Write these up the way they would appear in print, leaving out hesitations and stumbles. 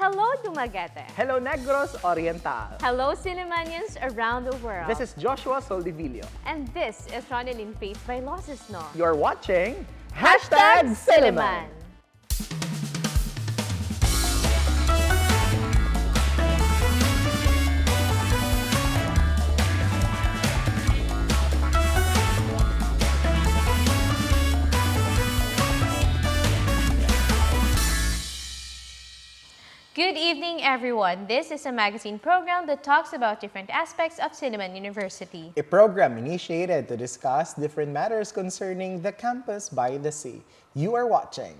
Hello, Dumaguete. Hello, Negros Oriental. Hello, Sillimanians around the world. This is Joshua Soldivillo. And this is Ronelyn Faith Vailoces-No. You're watching Silliman. Good evening, everyone. This is a magazine program that talks about different aspects of Silliman University. A program initiated to discuss different matters concerning the campus by the sea. You are watching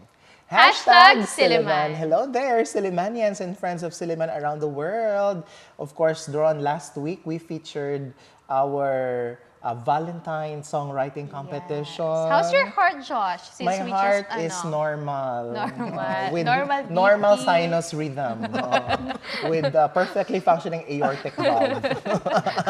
Silliman. Hello there, Sillimanians and friends of Silliman around the world. Of course, Doron, last week we featured our Valentine songwriting competition. Yes. How's your heart, Josh? Since My we heart just, is normal. With Normal normal beating. sinus rhythm. With perfectly functioning aortic valve.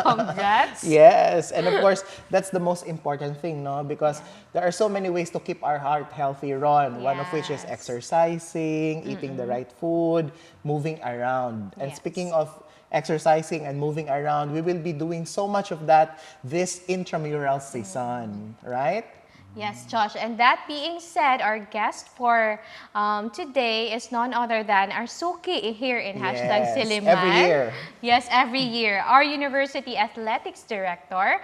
Congrats. Yes, and of course, that's the most important thing, no? Because there are so many ways to keep our heart healthy, Ron. One of which is Yes. exercising, eating the right food, moving around. And Yes. speaking of exercising and moving around, we will be doing so much of that this intramural season, right? Yes, Josh. And that being said, our guest for today is none other than our Suki here in Yes, Silliman. every year. Yes, every year. Our University Athletics Director,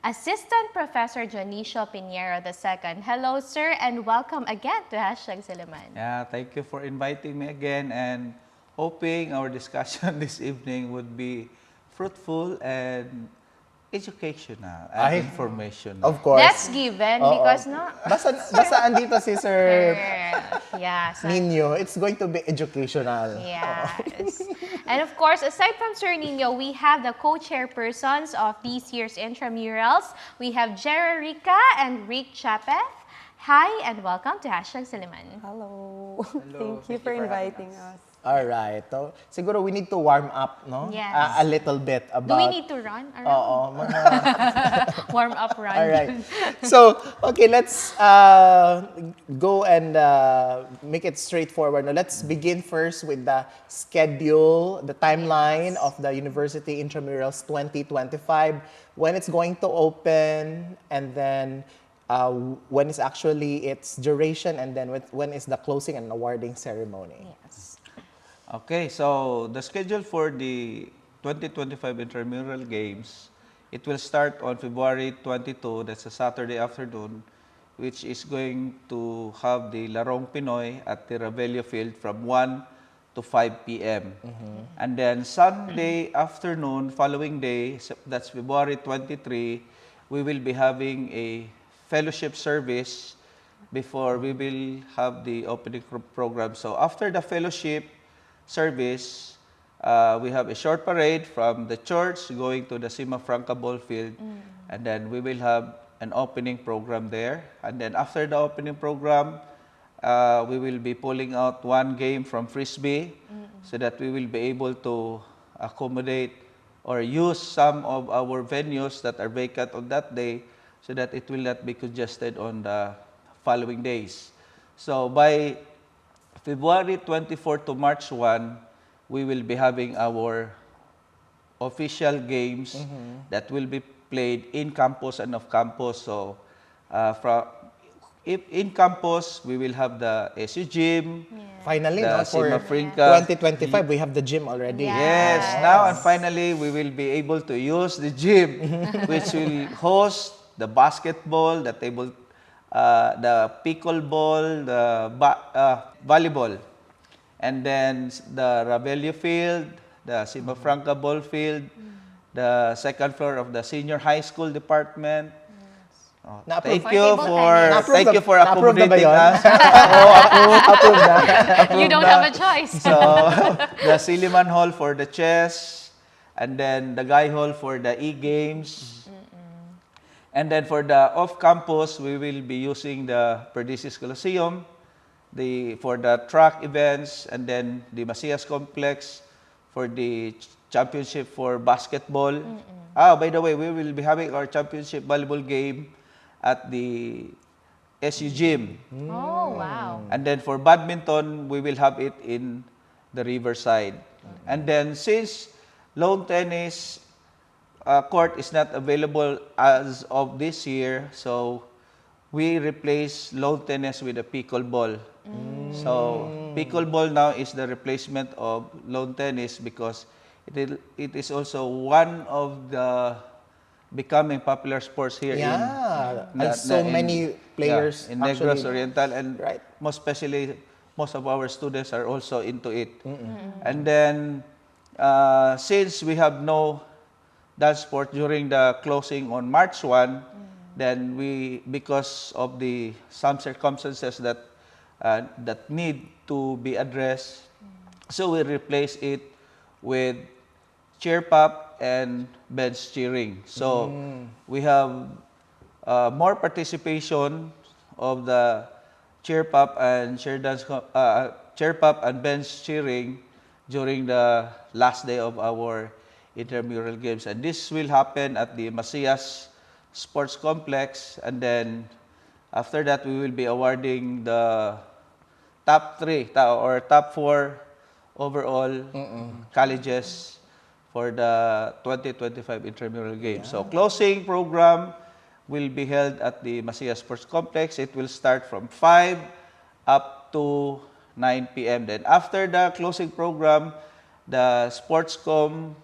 Assistant Professor Dionesio Piñero II. Hello, sir, and welcome again to Silliman. Yeah, thank you for inviting me again and hoping our discussion this evening would be fruitful and educational and informational. Of course. That's given because no. Basta andito si Sir Yeah. So, Nino, it's going to be educational. yes. And of course, aside from Sir Nino, we have the co-chairpersons of this year's intramurals. We have Gerarica and Japhet. Hi and welcome to Silliman. Hello. Thank you for inviting us. All right. So, siguro we need to warm up, no? Yes. A little bit about... Do we need to run around? Oo, mga... Warm up run. All right. So, okay, let's go and make it straightforward. Now, let's begin first with the schedule, the timeline of the University Intramurals 2025, when it's going to open, and then when is actually its duration, and then when is the closing and awarding ceremony. Yes. Okay, so the schedule for the 2025 Intramural Games, it will start on February 22, that's a Saturday afternoon, which is going to have the Larong Pinoy at the Rebelio Field from 1 to 5 p.m. And then Sunday afternoon, following day, that's February 23, we will be having a fellowship service before we will have the opening program. So after the fellowship service, we have a short parade from the church going to the Sima Franca Ball Field, and then we will have an opening program there. And then after the opening program, we will be pulling out one game from Frisbee so that we will be able to accommodate or use some of our venues that are vacant on that day so that it will not be congested on the following days. So by February 24 to March 1, we will be having our official games that will be played in campus and off campus. So, if in campus, we will have the SU gym, Finally, the no, for Sima Frinca. 2025, we have the gym already. Yes, now and finally, we will be able to use the gym, which will host the basketball, the table, the pickleball, the volleyball, and then the Rebelio Field, the Sima Franca Ball Field, the second floor of the senior high school department. Na-approve. Thank you Na-approve for na-approve na ba accommodating yun? us. Approve na. You don't have a choice. So, the Silliman Hall for the chess, and then the Guy Hall for the e-games. And then for the off-campus, we will be using the Perdices Coliseum for the track events, and then the Macias Complex for the championship for basketball. By the way, we will be having our championship volleyball game at the SU Gym. Oh, wow. And then for badminton, we will have it in the riverside. And then since lawn tennis court is not available as of this year, so we replace lawn tennis with a pickleball. So pickleball now is the replacement of lawn tennis because it is also one of the becoming popular sports here so many players in Negros actually, Oriental, and right. most especially most of our students are also into it. And then since we have no dance sport during the closing on March 1, then we, because of the some circumstances that need to be addressed, so we replace it with cheer pop and bench cheering. So we have more participation of the cheer pop and cheer pop and bench cheering during the last day of our intramural games, and this will happen at the Macias Sports Complex, and then after that we will be awarding the top 3 or top 4 overall colleges for the 2025 intramural games. So closing program will be held at the Macias Sports Complex. It will start from 5 up to 9 p.m. Then after the closing program, the Sportscom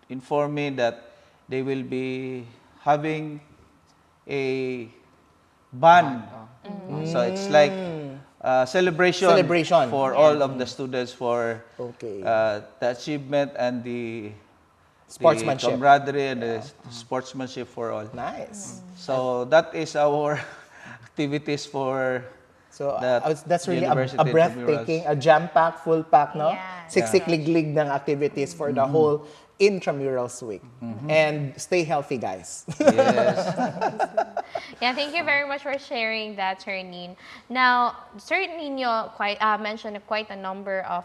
informed me that they will be having a band. So it's like celebration for all of the students for the achievement and the Sportsmanship. camaraderie and the sportsmanship for all. Nice. So that is our activities for So that that's really a University breathtaking, a jam-packed, full-pack, no? Yes. Siksik-liglig ng activities for the whole Intramurals Week. And stay healthy, guys. Yes. Yeah, thank you very much for sharing that, Sir Nin. Now, Sir Nino mentioned quite a number of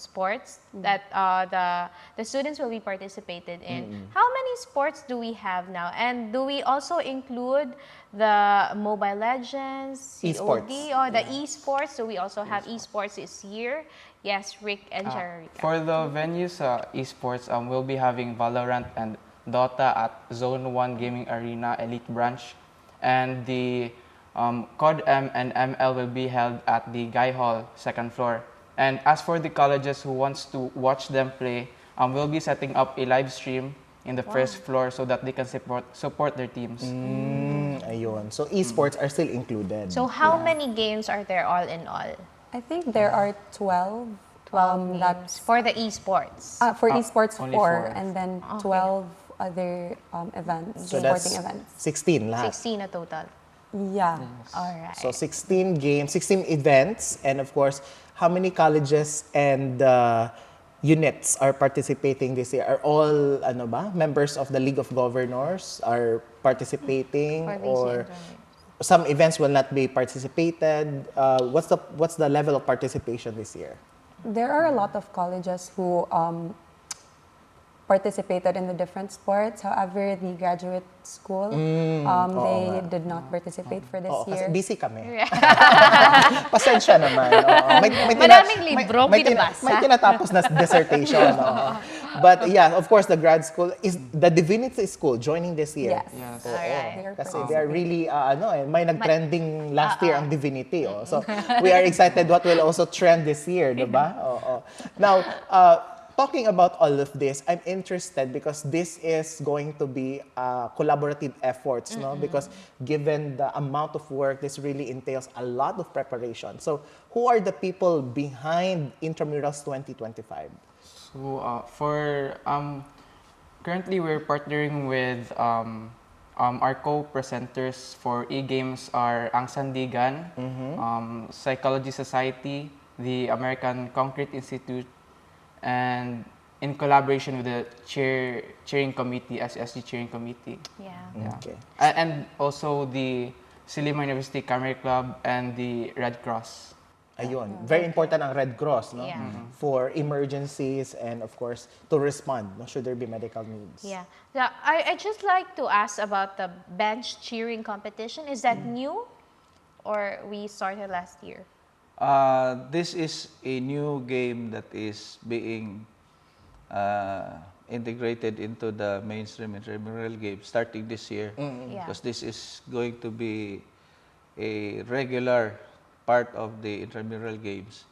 sports that the students will be participated in. How many sports do we have now? And do we also include the Mobile Legends, Esports. COD, or the esports? Do we also have esports this year? Yes, Rick and Gerarica. For the venues, esports, we'll be having Valorant and Dota at Zone 1 Gaming Arena Elite Branch. And the COD M and ML will be held at the Guy Hall, second floor. And as for the colleges who wants to watch them play, we'll be setting up a live stream in the first floor so that they can support their teams. Ayun. So esports are still included. So how many games are there all in all? I think there are 12. 12 That's games for the esports. for esports only 4, four. and then 12 other events, So supporting that's events. 16 lahat. 16 na total. Yeah. All right. So 16 games, 16 events, and of course, how many colleges and units are participating this year? Are all members of the League of Governors are participating, For these or events. some events will not be participated? What's the level of participation this year? There are a lot of colleges who participated in the different sports. However, the graduate school, they did not participate for this Oo, kasi year. busy kami. Pasensya naman. Oo. Madaming libro, binabasa. May tinatapos na dissertation. Oo. But yeah, of course, the grad school is the Divinity School joining this year. Yes. Yes. Alright. They are Kasi participating. they are really, may nag-trending last year ang Divinity. Oh. So we are excited what will also trend this year, diba? Oo. Now, talking about all of this, I'm interested because this is going to be collaborative efforts, no? Because given the amount of work, this really entails a lot of preparation. So who are the people behind Intramurals 2025? So for currently we're partnering with our co-presenters for e-games are Ang Sandigan, Psychology Society, the American Concrete Institute, and in collaboration with the cheering committee, SUSG cheering committee. Yeah. Okay. And also the Silliman University Camera Club and the Red Cross. Ayun. Very important ang Red Cross, no? Yeah. For emergencies and of course to respond, no, should there be medical needs. Yeah. I just like to ask about the bench cheering competition. Is that new or we started last year? This is a new game that is being integrated into the mainstream intramural game starting this year. Yeah. Because this is going to be a regular part of the intramural games.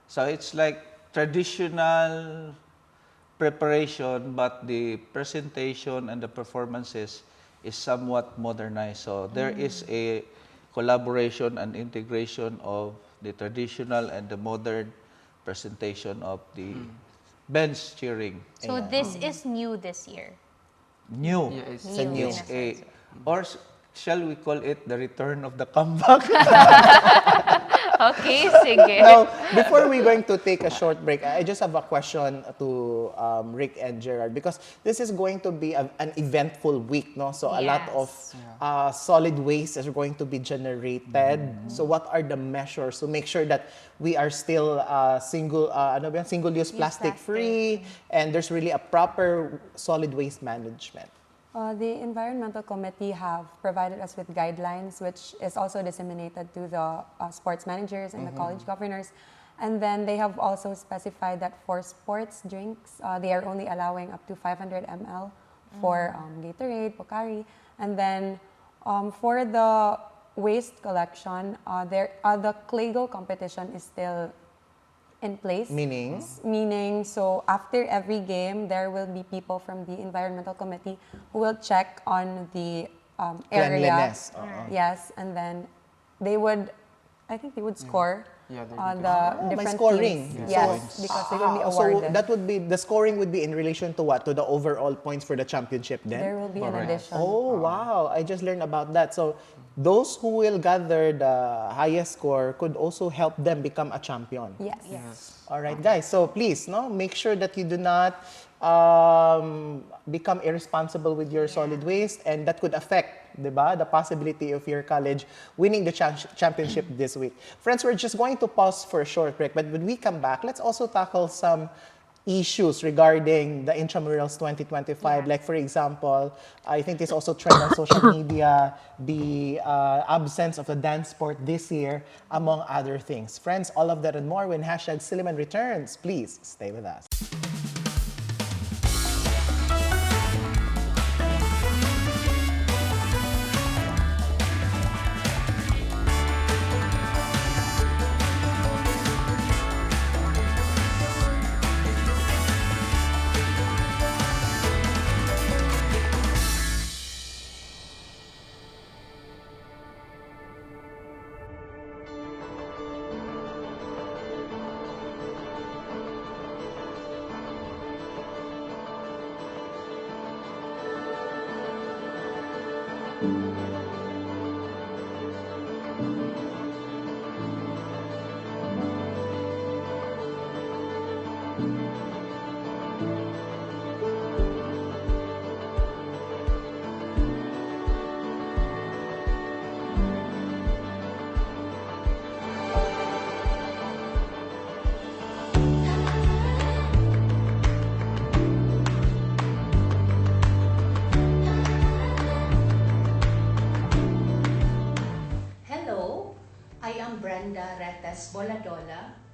So it's like traditional preparation, but the presentation and the performances is somewhat modernized. So there is a collaboration and integration of the traditional and the modern presentation of the bench cheering. So this is new this year. New. Yeah, it's New. It's a, or shall we call it the return of the comeback? Okay, sige. Now, before we're going to take a short break, I just have a question to Rick and Gerard because this is going to be an eventful week, no? So a lot of solid waste is going to be generated. So what are the measures to make sure that we are still single-use plastic free and there's really a proper solid waste management? The Environmental Committee have provided us with guidelines, which is also disseminated to the sports managers and the college governors. And then they have also specified that for sports drinks, they are only allowing up to 500 ml for Gatorade, Pocari. And then for the waste collection, the Claygo competition is still in place. Meaning, so after every game, there will be people from the Environmental Committee who will check on the area. Cleanliness. Yes, and then they would, I think they would score on the different scoring. teams. Yes, because they will be awarded. So that would be, the scoring would be in relation to what? To the overall points for the championship then? There will be an addition. Oh, wow. I just learned about that. So those who will gather the highest score could also help them become a champion. Yes. All right, guys. So please, make sure that you do not become irresponsible with your solid waste, and that could affect, diba, the possibility of your college winning the championship this week. Friends, we're just going to pause for a short break, but when we come back, let's also tackle some issues regarding the Intramurals 2025. Like, for example, I think this also trend on social media, the absence of the dance sport this year, among other things. Friends, all of that and more when #Silliman returns. Please stay with us.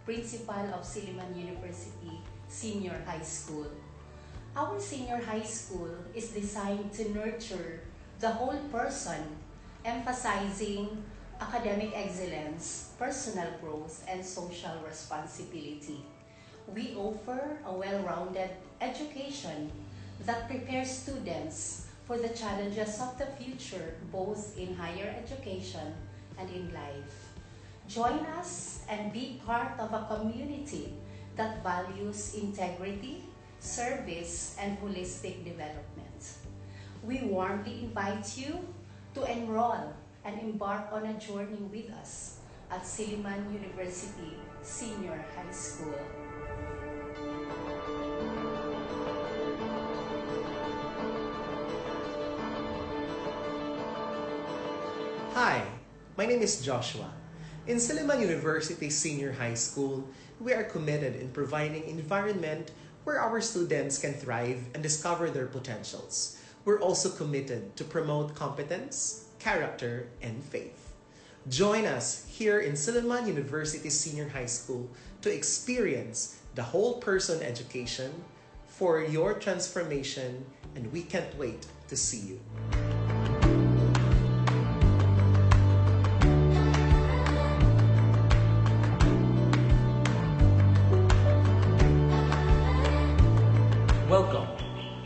Principal of Silliman University Senior High School. Our senior high school is designed to nurture the whole person, emphasizing academic excellence, personal growth, and social responsibility. We offer a well-rounded education that prepares students for the challenges of the future, both in higher education and in life. Join us and be part of a community that values integrity, service, and holistic development. We warmly invite you to enroll and embark on a journey with us at Silliman University Senior High School. Hi, my name is Joshua. In Silliman University Senior High School, we are committed in providing an environment where our students can thrive and discover their potentials. We're also committed to promote competence, character, and faith. Join us here in Silliman University Senior High School to experience the whole person education for your transformation, and we can't wait to see you. Welcome.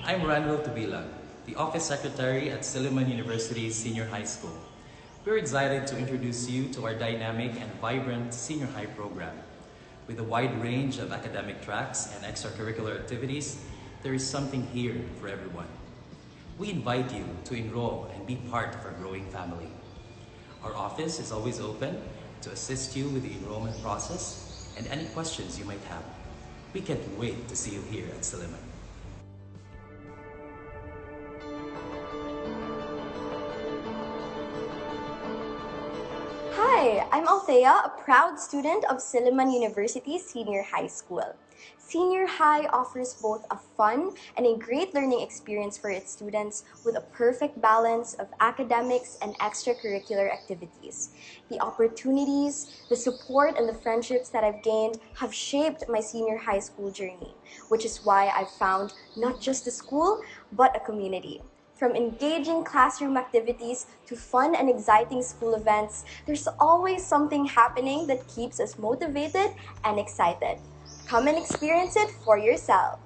I'm Ronelyn, the Office Secretary at Silliman University Senior High School. We're excited to introduce you to our dynamic and vibrant senior high program. With a wide range of academic tracks and extracurricular activities, there is something here for everyone. We invite you to enroll and be part of our growing family. Our office is always open to assist you with the enrollment process and any questions you might have. We can't wait to see you here at Silliman. Hi, I'm Althea, a proud student of Silliman University Senior High School. Senior High offers both a fun and a great learning experience for its students with a perfect balance of academics and extracurricular activities. The opportunities, the support, and the friendships that I've gained have shaped my senior high school journey, which is why I've found not just a school, but a community. From engaging classroom activities to fun and exciting school events, there's always something happening that keeps us motivated and excited. Come and experience it for yourself.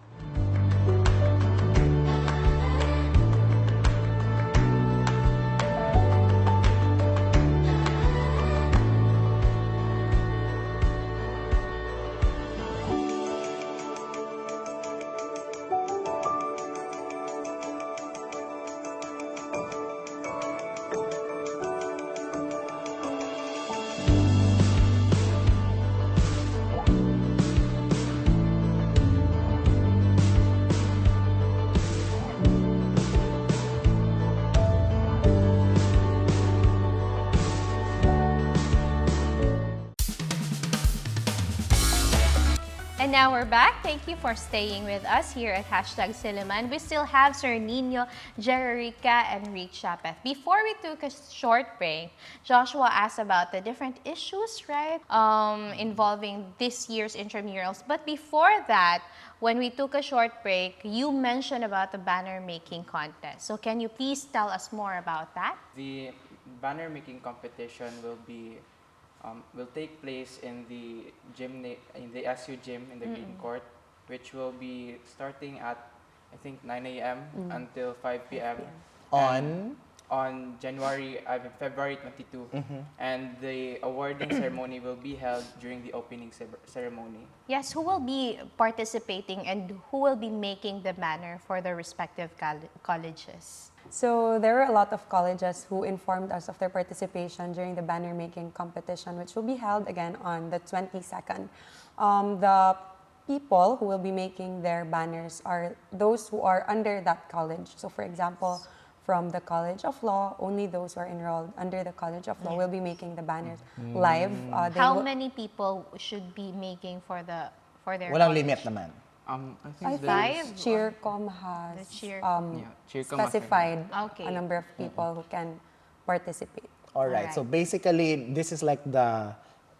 And now we're back. Thank you for staying with us here at #Silliman. We still have Sir Nino, Gerarica, and Rick Japhet. Before we took a short break, Joshua asked about the different issues, right, involving this year's intramurals. But before that, when we took a short break, you mentioned about the banner making contest. So can you please tell us more about that? The banner making competition will take place in the in the SU gym in the Green Court, which will be starting at I think 9 a.m. until 5 p.m. on February 22, and the awarding ceremony will be held during the opening ceremony. Yes, who will be participating and who will be making the banner for the respective colleges? So there were a lot of colleges who informed us of their participation during the banner making competition, which will be held again on the 22nd. The people who will be making their banners are those who are under that college. So for example, from the College of Law, only those who are enrolled under the College of Law will be making the banners live. How many people should be making for their Walang college? limit naman. I think Five? Cheercom has Cheercom. specified Okay. a number of people who can participate. All right. Alright. So basically, this is like the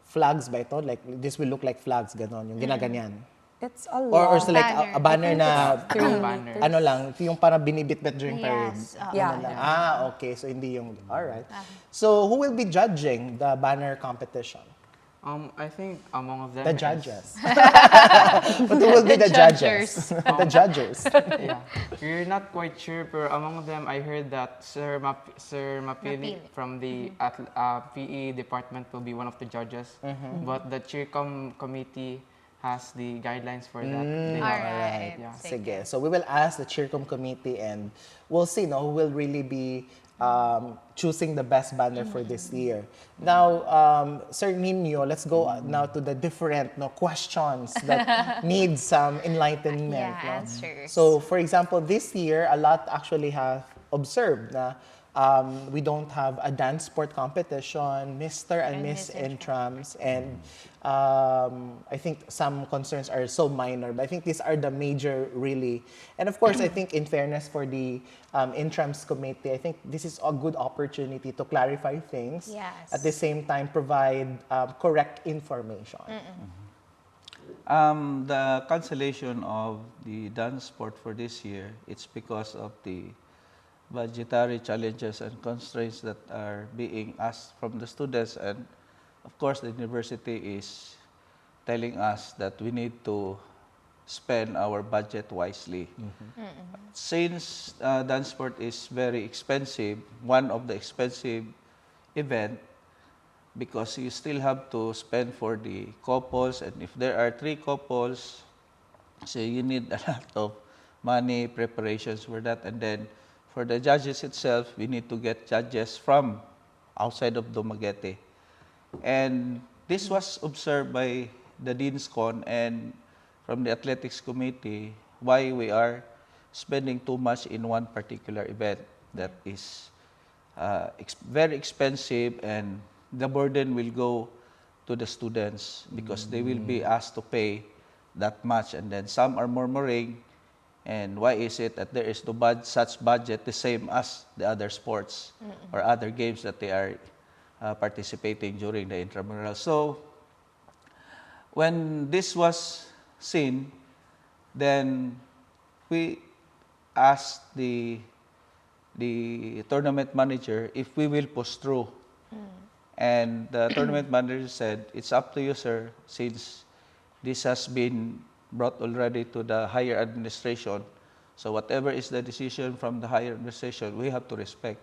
flags ba ito? Like, this will look like flags, ganon, yung ginaganyan. It's a Or lot. so like a banner na, Banner. ano lang, yung parang binibit-bit during parade. Yes. Yeah. Ano lang. Okay. So hindi yung, all right. So who will be judging the banner competition? I think among of them The is- judges. But who will be the judges? The judges. Yeah, we're not quite sure, but among them, I heard that Sir Mapili Mapili. from the PE department will be one of the judges, but the Cheercom committee has the guidelines for that. They have- Alright. Yeah. Sige. So we will ask the Cheercom committee and we'll see who will really be choosing the best banner for this year. Now, Sir Nino, let's go now to the different questions that need some enlightenment. Yeah, answers. So, for example, this year, a lot actually have observed na We don't have a dance sport competition, Mr. and Miss Intrams, and I think some concerns are so minor, but I think these are the major really. And of course, I think in fairness for the Intrams committee, I think this is a good opportunity to clarify things. Yes. At the same time, provide correct information. The cancellation of the dance sport for this year, it's because of the budgetary challenges and constraints that are being asked from the students, and of course the university is telling us that we need to spend our budget wisely. Since dance sport is very expensive, one of the expensive event, because you still have to spend for the couples, and if there are 3 couples, so you need a lot of money, preparations for that, and then for the judges itself, we need to get judges from outside of Dumaguete. And this was observed by the Dean's Con and from the athletics committee, why we are spending too much in one particular event that is very expensive, and the burden will go to the students because they will be asked to pay that much, and then some are murmuring, and why is it that there is no such budget the same as the other sports or other games that they are participating during the intramural. So when this was seen, then we asked the tournament manager if we will push through. And the tournament manager said, it's up to you, sir, since this has been brought already to the higher administration. So whatever is the decision from the higher administration, we have to respect.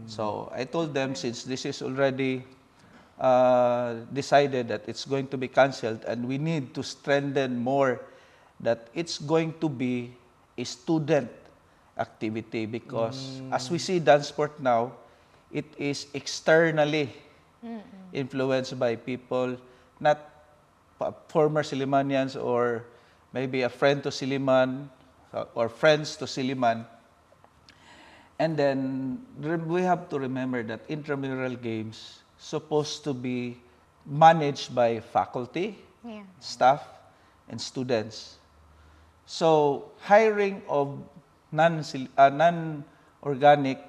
So I told them, since this is already decided that it's going to be canceled, and we need to strengthen more that it's going to be a student activity, because as we see dance sport now, it is externally influenced by people, not former Sillimanians or maybe a friend to Silliman or friends to Silliman. And then we have to remember that intramural games supposed to be managed by faculty, staff, and students. So hiring of non-organic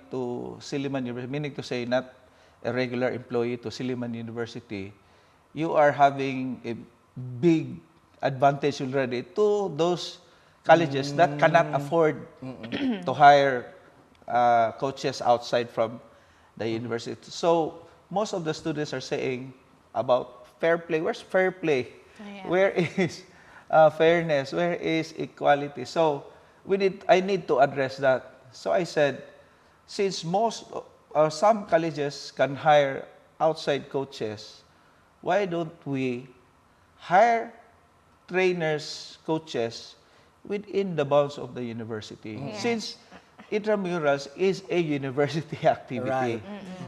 to Silliman University, meaning to say not a regular employee to Silliman University, you are having a big advantage already to those colleges that cannot afford to hire coaches outside from the university. So most of the students are saying about fair play. Where's fair play? Where is fairness? Where is equality? So I need to address that. So I said, since some colleges can hire outside coaches, why don't we hire trainers, coaches within the bounds of the university? Since intramurals is a university activity. Right.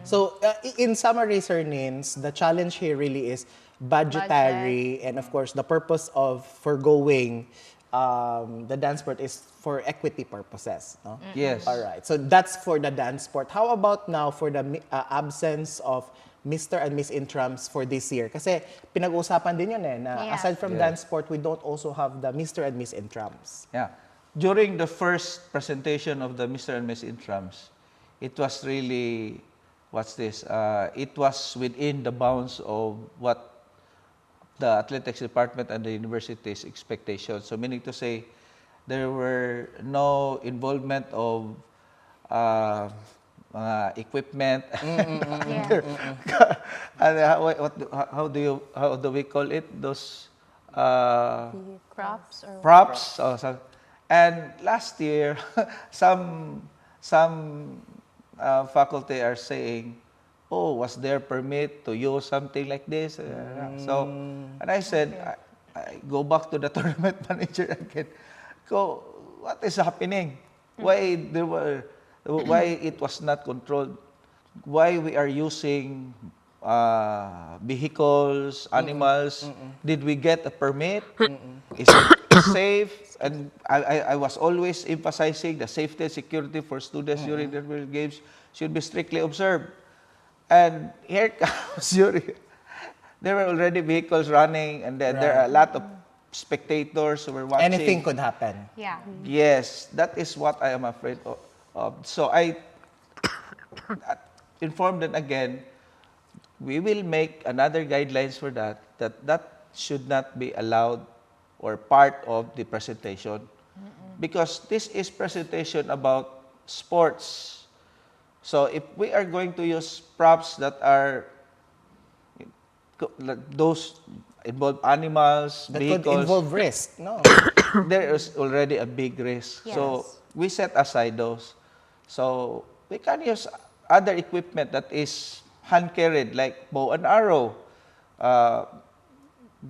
So in summary, Sir Nins, the challenge here really is budgetary, and of course the purpose of foregoing the dance sport is for equity purposes. No? Yes. All right. So that's for the dance sport. How about now for the absence of Mr. and Miss Intrams for this year? Kasi pinag-usapan din yun na aside from dance sport, we don't also have the Mr. and Miss Intrams. Yeah. During the first presentation of the Mr. and Miss Intrams, it was really, it was within the bounds of what the athletics department and the university's expectations. So meaning to say, there were no involvement of equipment. And how do we call it? Those Props or props. And last year, some faculty are saying, "Oh, was there permit to use something like this?" So, and I said, I go back to the tournament manager again. Go, what is happening? Why it was not controlled? Why we are using vehicles, animals? Did we get a permit? Is it safe? And I was always emphasizing the safety and security for students during the games. should be strictly observed. And here comes there were already vehicles running, and then there are a lot of spectators who were watching. Anything could happen. Yeah. Yes, that is what I am afraid of. So I informed them again, we will make another guidelines for that should not be allowed or part of the presentation. Because this is presentation about sports. So if we are going to use props that are those involve animals, That vehicles, could involve risk, no? there is already a big risk. So Yes. we set aside those. So we can use other equipment that is hand carried, like bow and arrow,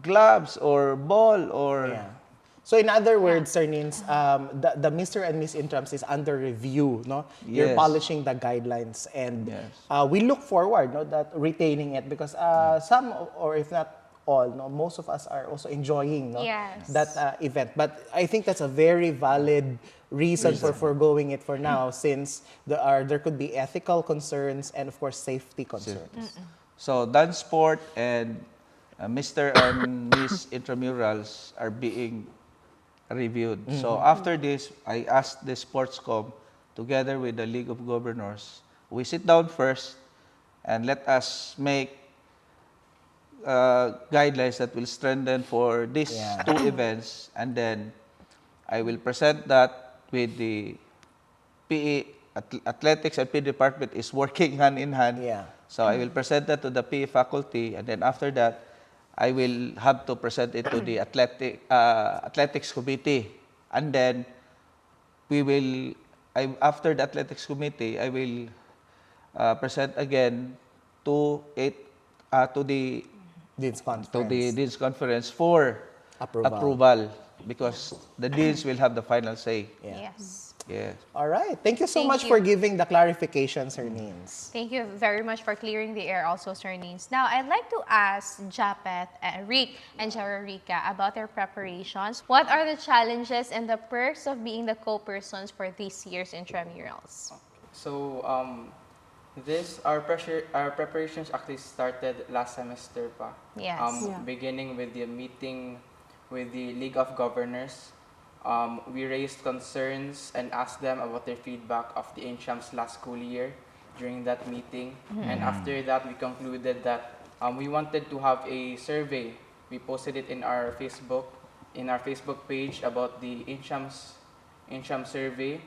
gloves or ball or Yeah. So in other words, Sir Nins, the Mr. and Miss Intrams is under review, no? You're Yes. polishing the guidelines, and Yes. we look forward, no, that retaining it, because some, or if not all, no, most of us are also enjoying, no, Yes. that event. But I think that's a very valid reason for foregoing it for now, since there could be ethical concerns and of course safety concerns. so dance sport and Mr. and Miss Intramurals are being reviewed. So after this, I asked the Sportscom, together with the League of Governors, we sit down first and let us make guidelines that will strengthen for these Yeah. two events, and then I will present that with the PE, athletics and PE department is working hand in hand. Yeah. So I will present that to the PE faculty, and then after that, I will have to present it to the athletics committee, and then we will. After the athletics committee, I will present again to the Dean's Conference. to the Dean's Conference for Approval. approval, because the Deans will have the final say. Yeah. Yes. Yes. All right. Thank you so Thank much you. for giving the clarification, Sir Nins. Thank you very much for clearing the air also, Sir Nins. Now, I'd like to ask Japhet, Rick, and Gerarica about their preparations. What are the challenges and the perks of being the co-persons for this year's intramurals? So our preparations actually started last semester pa. Yes. Yeah. Beginning with the meeting with the League of Governors. We raised concerns and asked them about their feedback of the Intrams last school year during that meeting. And after that, we concluded that we wanted to have a survey. We posted it in our Facebook page about the Intrams survey.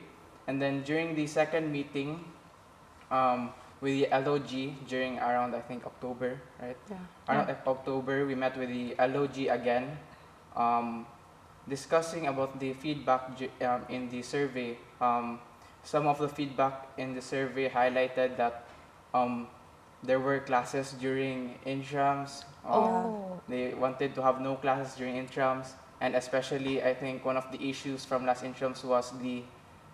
And then during the second meeting with the LOG during around, I think, October, right? Yeah. Around October, we met with the LOG again. Discussing about the feedback in the survey. Some of the feedback in the survey highlighted that there were classes during intrams. They wanted to have no classes during intrams, and especially I think one of the issues from last intrams was the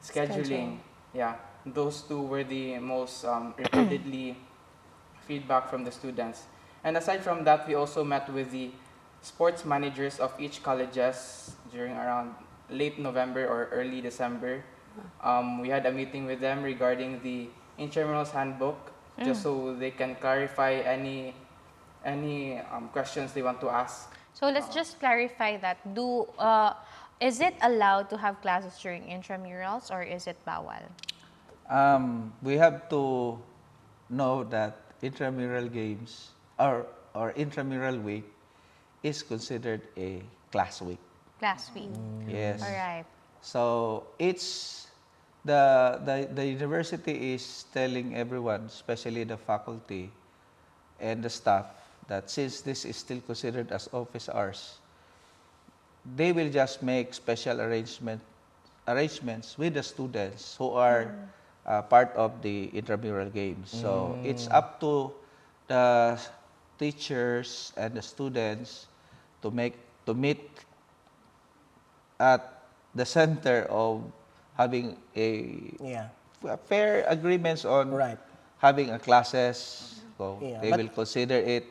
scheduling. Yeah, those two were the most repeatedly feedback from the students. And aside from that, we also met with the sports managers of each colleges during around late November or early December. We had a meeting with them regarding the intramurals handbook, just so they can clarify any questions they want to ask. So let's just clarify that. Is it allowed to have classes during intramurals or is it bawal? We have to know that intramural games or intramural week is considered a class week. Class week. Yes. All right. So it's the university is telling everyone, especially the faculty and the staff, that since this is still considered as office hours, they will just make special arrangements with the students who are part of the intramural games. So it's up to the teachers and the students to meet at the center of having a fair agreements on having a classes. So they will consider it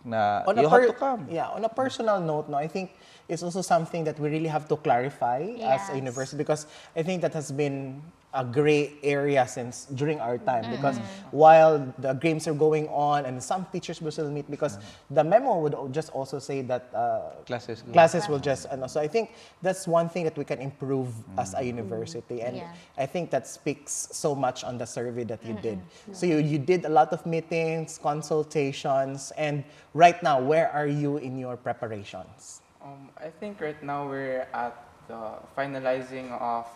na you have to come. Yeah, on a personal note, no, I think it's also something that we really have to clarify as a university, because I think that has been a gray area since during our time, because while the games are going on and some teachers will still meet, because the memo would just also say that classes will just so I think that's one thing that we can improve as a university, and I think that speaks so much on the survey that you did. So you did a lot of meetings, consultations, and right now, where are you in your preparations? I think right now we're at the finalizing of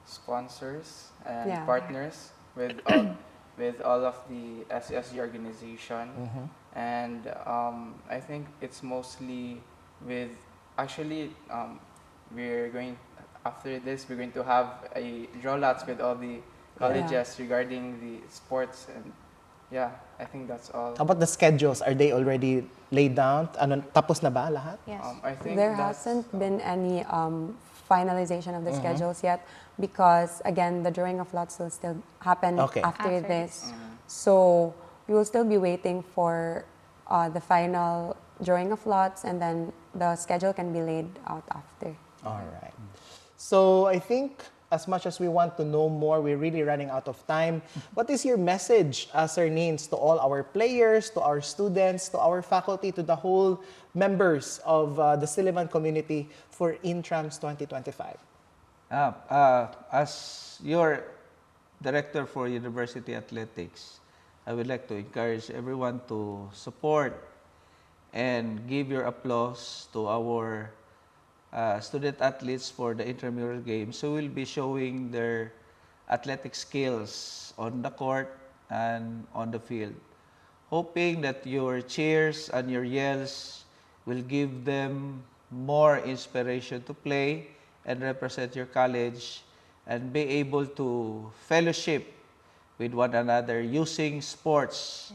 sponsors and partners with all of the SUSG organization, and I think it's mostly with we're going after this we're going to have a draw lots with all the colleges regarding the sports, and I think that's all. How about the schedules? Are they already laid down? Ano, tapos na ba lahat? Yes. I think There hasn't been any finalization of the schedules yet, because again, the drawing of lots will still happen after this. So we will still be waiting for the final drawing of lots, and then the schedule can be laid out after. All right. So I think as much as we want to know more, we're really running out of time. What is your message, Sir Nins, to all our players, to our students, to our faculty, to the whole members of the Silliman community for Intrams 2025? As your director for University Athletics, I would like to encourage everyone to support and give your applause to our student athletes for the Intramural Games, who will be showing their athletic skills on the court and on the field. Hoping that your cheers and your yells will give them more inspiration to play and represent your college and be able to fellowship with one another using sports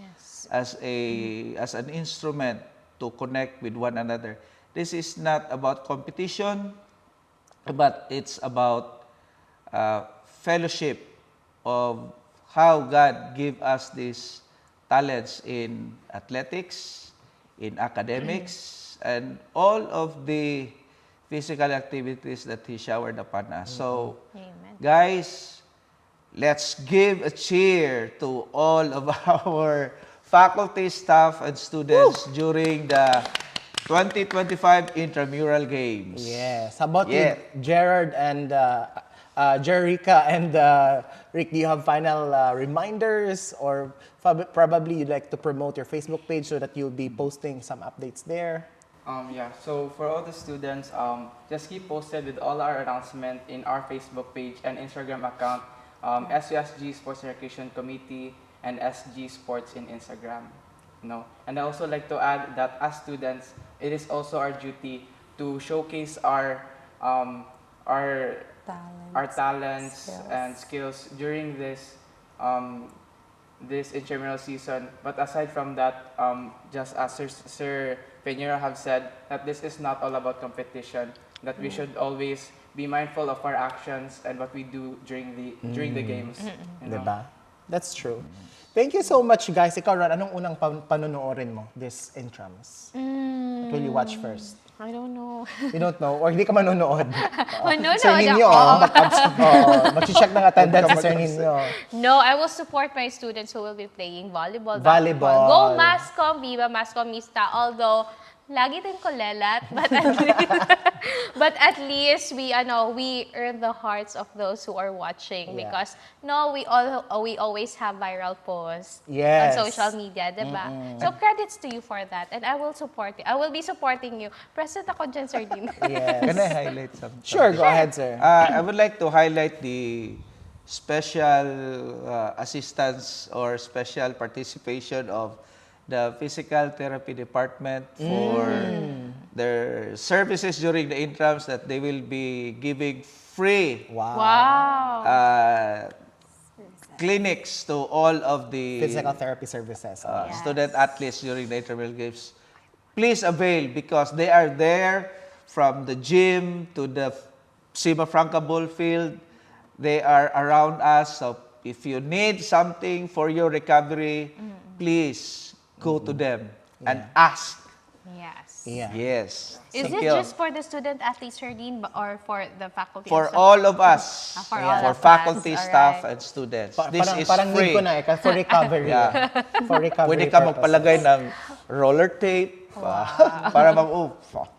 as an instrument to connect with one another. This is not about competition, but it's about fellowship of how God gave us these talents in athletics, in academics, and all of the physical activities that He showered upon us. So, guys, let's give a cheer to all of our faculty, staff, and students during the 2025 Intramural Games. Yes. How about you, Gerard and Gerarica and Rick? Do you have final reminders, or probably you'd like to promote your Facebook page so that you'll be posting some updates there? So for all the students, just keep posted with all our announcement in our Facebook page and Instagram account, SUSG Sports and Recreation Committee and SG Sports in Instagram. And I also like to add that as students, it is also our duty to showcase our talents and skills during this intramural season. But aside from that, just as Sir Piñero have said, that this is not all about competition. That we should always be mindful of our actions and what we do during the games. Diba? That's true. Thank you so much, guys. Ikaw, Ron, anong unang panonoorin mo this Intrams? What will you watch first? I don't know. You don't know? Or hindi ka manonood? Manonood Sir Ninyo, mag-check ng attendance si Sir Ninyo. No, I will support my students who will be playing volleyball. Volleyball. Go Mascom, Viva Mascomista. Although, lagi din ko lelat, but at least we earn the hearts of those who are watching, because we always have viral posts on social media, diba? So credits to you for that, and I will support you. I will be supporting you. Present ako dyan, Sir Dean. Can I highlight something? Sure, go ahead, sir. I would like to highlight the special assistance or special participation of the physical therapy department for their services during the intrams, that they will be giving free clinics to all of the physical therapy services. student athletes during the intramural games. Please avail, because they are there from the gym to the Sima Franca Ball Field. They are around us. So if you need something for your recovery, please go to them and ask Yes. Yeah. Yes. Is Thank it you. just for the student athletes, Sir Dean, or for the faculty? For and staff? all of us. For all For of faculty, us. staff, Alright. and students. Pa- This parang, is parang free. need ko na for recovery. Yeah. For recovery Pwede ka purposes. magpalagay ng roller tape. Para fuck.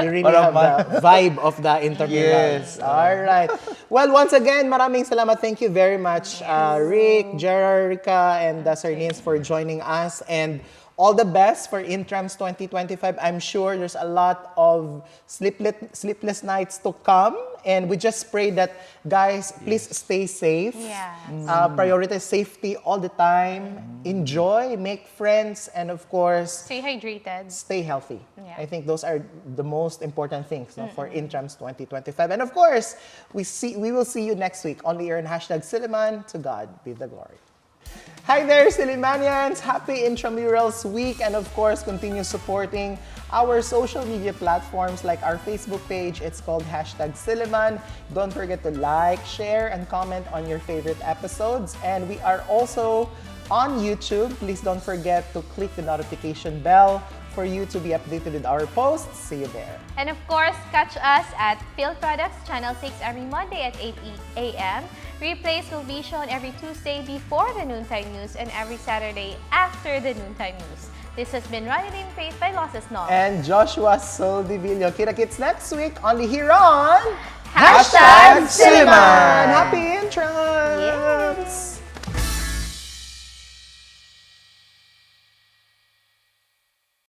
You really Para have the vibe of the intramurals. Yes. All right. Well, once again, maraming salamat. Thank you very much, Rick, Gerarica, and Sir Nins for joining us. And all the best for Intrams 2025. I'm sure there's a lot of sleepless nights to come. And we just pray that, guys, please stay safe. Yes. Prioritize safety all the time. Enjoy, make friends, and of course, Stay hydrated. stay healthy. Yeah. I think those are the most important things for Intrams 2025. And of course, we will see you next week only here in #Silliman. To God be the glory. Hi there, Sillimanians! Happy Intramurals Week, and of course, continue supporting our social media platforms like our Facebook page. It's called #Silliman. Don't forget to like, share, and comment on your favorite episodes. And we are also on YouTube. Please don't forget to click the notification bell for you to be updated with our posts. See you there. And of course, catch us at Field Products Channel 6 every Monday at 8 a.m. Replays will be shown every Tuesday before the noontime news and every Saturday after the noontime news. This has been Ronelyn Faith by Vailoces-No. And Joshua Soldivillo. Kita-kits next week only here on #Silliman. Happy